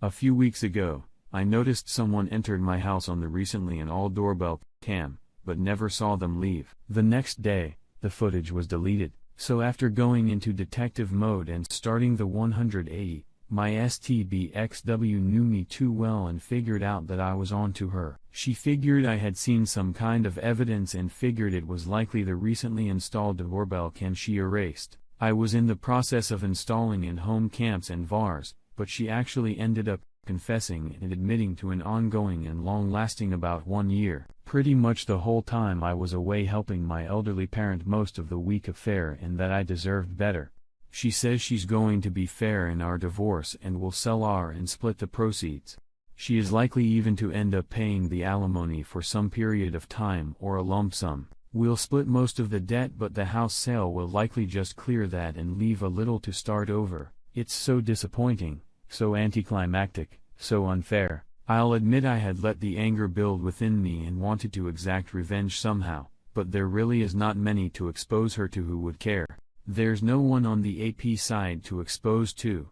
A few weeks ago, I noticed someone entered my house on the recently and all doorbell cam, but never saw them leave. The next day, the footage was deleted. So after going into detective mode and starting the 180, my STBXW knew me too well and figured out that I was onto her. She figured I had seen some kind of evidence and figured it was likely the recently installed doorbell cam she erased. I was in the process of installing in home camps and VARs, but she actually ended up confessing and admitting to an ongoing and long-lasting about 1 year. Pretty much the whole time I was away helping my elderly parent most of the week affair and that I deserved better. She says she's going to be fair in our divorce and will sell our and split the proceeds. She is likely even to end up paying the alimony for some period of time or a lump sum. We'll split most of the debt, but the house sale will likely just clear that and leave a little to start over. It's so disappointing, so anticlimactic, so unfair. I'll admit I had let the anger build within me and wanted to exact revenge somehow, but there really is not many to expose her to who would care. There's no one on the AP side to expose to.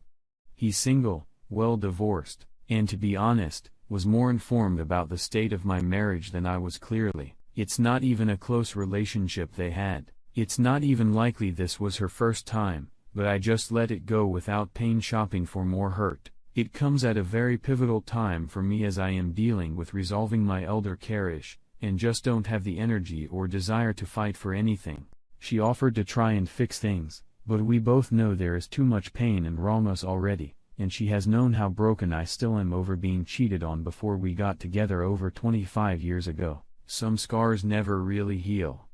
He's single, well divorced, and to be honest, was more informed about the state of my marriage than I was clearly. It's not even a close relationship they had. It's not even likely this was her first time, but I just let it go without pain shopping for more hurt. It comes at a very pivotal time for me as I am dealing with resolving my elder care issue, and just don't have the energy or desire to fight for anything. She offered to try and fix things, but we both know there is too much pain and wrongness already, and she has known how broken I still am over being cheated on before we got together over 25 years ago. Some scars never really heal.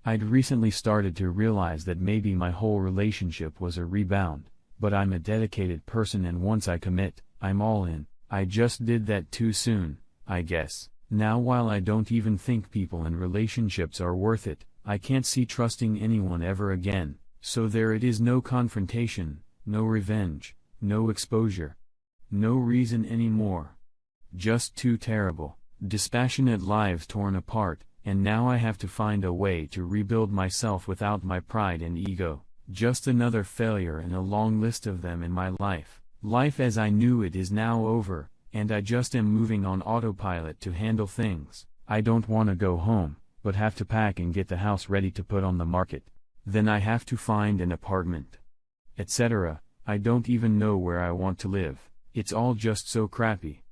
I'd recently started to realize that maybe my whole relationship was a rebound, but I'm a dedicated person and once I commit, I'm all in. I just did that too soon, I guess. Now while I don't even think people and relationships are worth it, I can't see trusting anyone ever again, so there it is, no confrontation, no revenge, no exposure. No reason anymore. Just two terrible, dispassionate lives torn apart, and now I have to find a way to rebuild myself without my pride and ego. Just another failure in a long list of them in my life. Life as I knew it is now over, and I just am moving on autopilot to handle things. I don't want to go home, but have to pack and get the house ready to put on the market. Then I have to find an apartment, etc. I don't even know where I want to live. It's all just so crappy.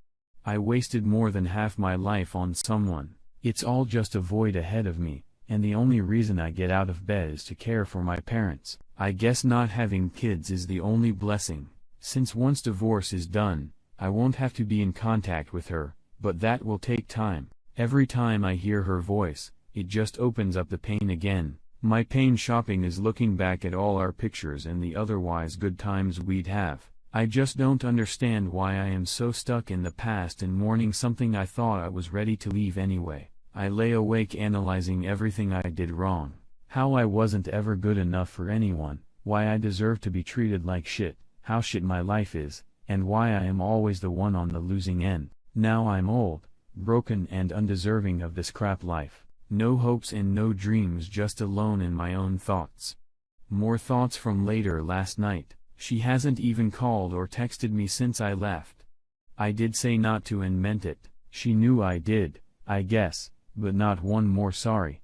I wasted more than half my life on someone. It's all just a void ahead of me, and the only reason I get out of bed is to care for my parents. I guess not having kids is the only blessing, since once divorce is done, I won't have to be in contact with her, but that will take time. Every time I hear her voice, it just opens up the pain again. My pain shopping is looking back at all our pictures and the otherwise good times we'd have. I just don't understand why I am so stuck in the past and mourning something I thought I was ready to leave anyway. I lay awake analyzing everything I did wrong. How I wasn't ever good enough for anyone, why I deserve to be treated like shit, how shit my life is, and why I am always the one on the losing end. Now I'm old, broken and undeserving of this crap life. No hopes and no dreams, just alone in my own thoughts. More thoughts from later last night. She hasn't even called or texted me since I left. I did say not to and meant it. She knew I did, I guess, but not one more sorry.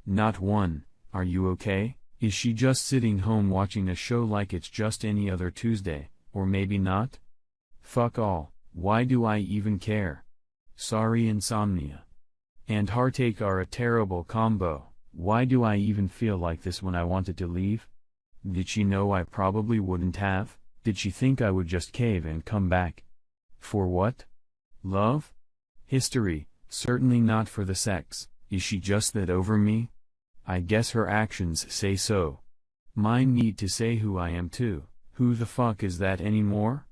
Not one. Are you okay? Is she just sitting home watching a show like it's just any other Tuesday, or maybe not? Fuck all. Why do I even care? Sorry, insomnia and heartache are a terrible combo. Why do I even feel like this when I wanted to leave? Did she know I probably wouldn't have? Did she think I would just cave and come back? For what? Love? History? Certainly not for the sex. Is she just that over me? I guess her actions say so. Mine need to say who I am too. Who the fuck is that anymore?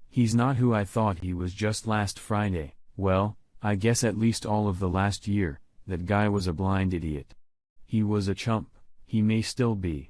He's not who I thought he was just last Friday. Well, I guess at least all of the last year. That guy was a blind idiot. He was a chump. He may still be.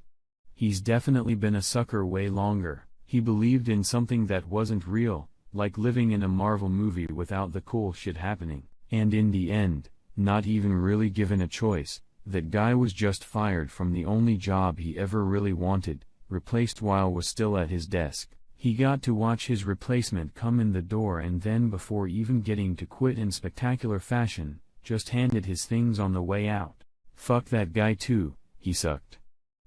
He's definitely been a sucker way longer. He believed in something that wasn't real, like living in a Marvel movie without the cool shit happening. And in the end, not even really given a choice, that guy was just fired from the only job he ever really wanted, replaced while was still at his desk. He got to watch his replacement come in the door and then before even getting to quit in spectacular fashion, just handed his things on the way out. Fuck that guy too, he sucked.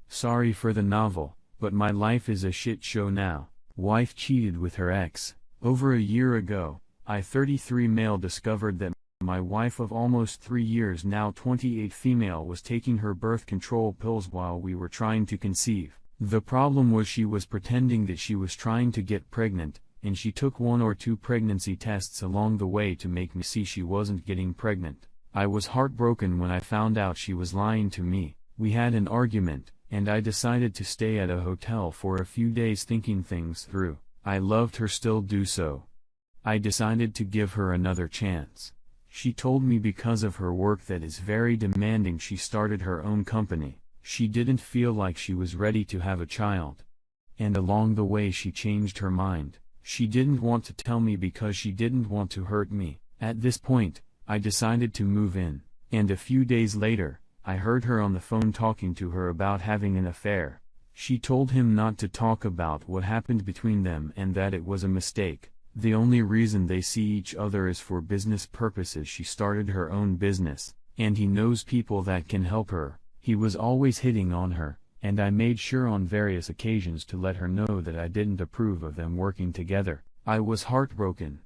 Sorry for the novel, but my life is a shit show now. Wife cheated with her ex. Over a year ago, I 33 male discovered that my wife of almost 3 years now 28 female was taking her birth control pills while we were trying to conceive. The problem was she was pretending that she was trying to get pregnant, and she took 1 or 2 pregnancy tests along the way to make me see she wasn't getting pregnant. I was heartbroken when I found out she was lying to me. We had an argument, and I decided to stay at a hotel for a few days thinking things through. I loved her, still do so. I decided to give her another chance. She told me because of her work that is very demanding she started her own company. She didn't feel like she was ready to have a child. And along the way she changed her mind. She didn't want to tell me because she didn't want to hurt me. At this point, I decided to move in, and a few days later, I heard her on the phone talking to her about having an affair. She told him not to talk about what happened between them and that it was a mistake. The only reason they see each other is for business purposes. She started her own business, and he knows people that can help her. He was always hitting on her, and I made sure on various occasions to let her know that I didn't approve of them working together. I was heartbroken.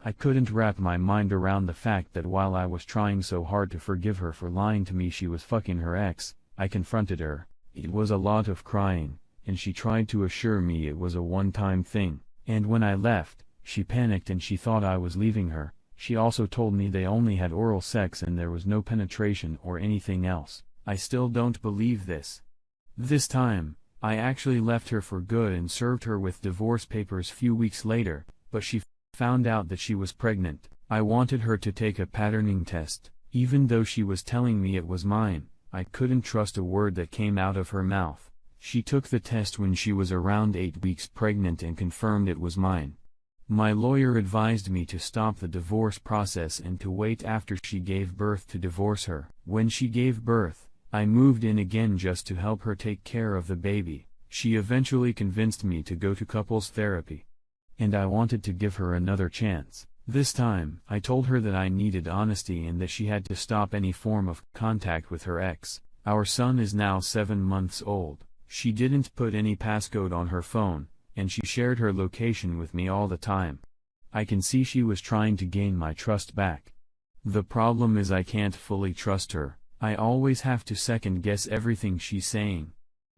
I couldn't wrap my mind around the fact that while I was trying so hard to forgive her for lying to me she was fucking her ex. I confronted her. It was a lot of crying, and she tried to assure me it was a one-time thing. And when I left, she panicked and she thought I was leaving her. She also told me they only had oral sex and there was no penetration or anything else. I still don't believe this. This time, I actually left her for good and served her with divorce papers few weeks later, but she found out that she was pregnant. I wanted her to take a patterning test. Even though she was telling me it was mine, I couldn't trust a word that came out of her mouth. She took the test when she was around 8 weeks pregnant and confirmed it was mine. My lawyer advised me to stop the divorce process and to wait after she gave birth to divorce her. When she gave birth, I moved in again just to help her take care of the baby. She eventually convinced me to go to couples therapy. And I wanted to give her another chance. This time, I told her that I needed honesty and that she had to stop any form of contact with her ex. Our son is now 7 months old. She didn't put any passcode on her phone, and she shared her location with me all the time. I can see she was trying to gain my trust back. The problem is I can't fully trust her. I always have to second-guess everything she's saying.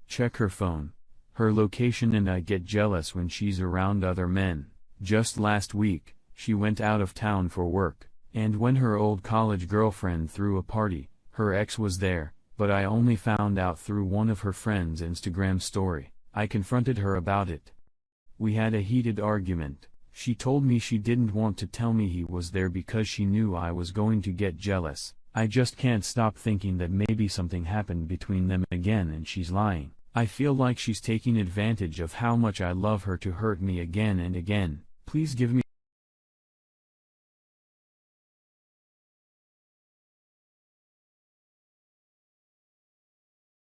Check her phone, her location, and I get jealous when she's around other men. Just last week, she went out of town for work, and when her old college girlfriend threw a party, her ex was there, but I only found out through one of her friends' Instagram story. I confronted her about it. We had a heated argument. She told me she didn't want to tell me he was there because she knew I was going to get jealous. I just can't stop thinking that maybe something happened between them again and she's lying. I feel like she's taking advantage of how much I love her to hurt me again and again. Please give me